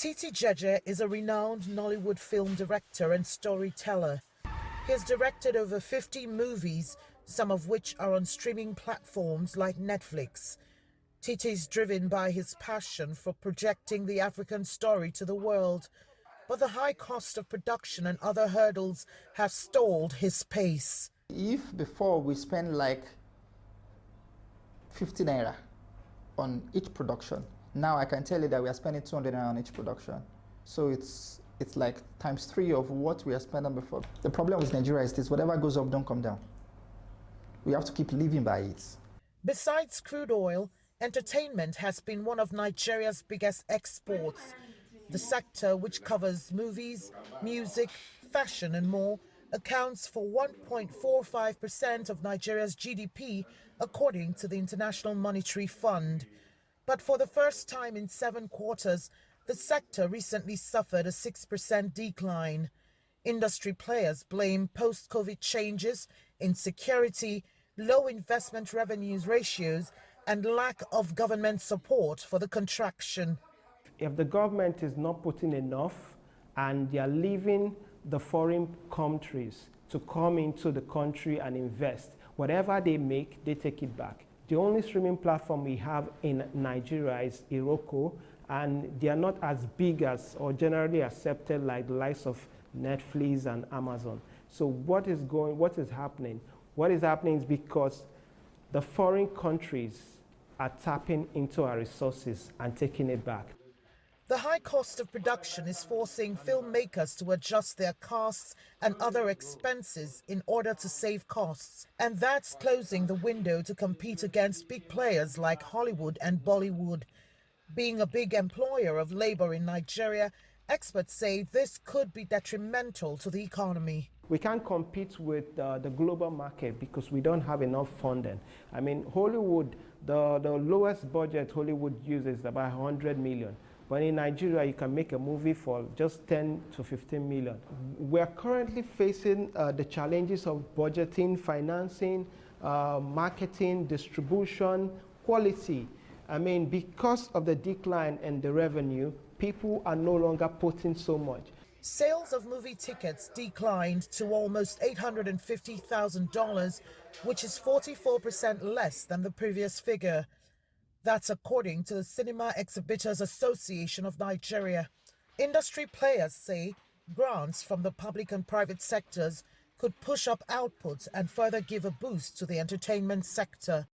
Titi Jeje is a renowned Nollywood film director and storyteller. He has directed over 50 movies, some of which are on streaming platforms like Netflix. Titi is driven by his passion for projecting the African story to the world, but the high cost of production and other hurdles have stalled his pace. If before we spend like 50 naira on each production, now I can tell you that we are spending 200 naira on each production. So it's like times 3 of what we are spending before. The problem with Nigeria is this: whatever goes up, don't come down. We have to keep living by it. Besides crude oil, entertainment has been one of Nigeria's biggest exports. The sector, which covers movies, music, fashion and more, accounts for 1.45% of Nigeria's GDP, according to the International Monetary Fund. But for the first time in 7 quarters, the sector recently suffered a 6% decline. Industry players blame post-COVID changes, insecurity, low investment revenues ratios, and lack of government support for the contraction. If the government is not putting enough and they are leaving the foreign countries to come into the country and invest, whatever they make, they take it back. The only streaming platform we have in Nigeria is Iroko, and they are not as big as or generally accepted like the likes of Netflix and Amazon. So what is happening? What is happening is because the foreign countries are tapping into our resources and taking it back. The high cost of production is forcing filmmakers to adjust their costs and other expenses in order to save costs. And that's closing the window to compete against big players like Hollywood and Bollywood. Being a big employer of labor in Nigeria, experts say this could be detrimental to the economy. We can't compete with the global market because we don't have enough funding. I mean, Hollywood, the lowest budget Hollywood uses is about 100 million. But in Nigeria, you can make a movie for just 10 to 15 million. We're currently facing the challenges of budgeting, financing, marketing, distribution, quality. I mean, because of the decline in the revenue, people are no longer putting so much. Sales of movie tickets declined to almost $850,000, which is 44% less than the previous figure. That's according to the Cinema Exhibitors Association of Nigeria. Industry players say grants from the public and private sectors could push up output and further give a boost to the entertainment sector.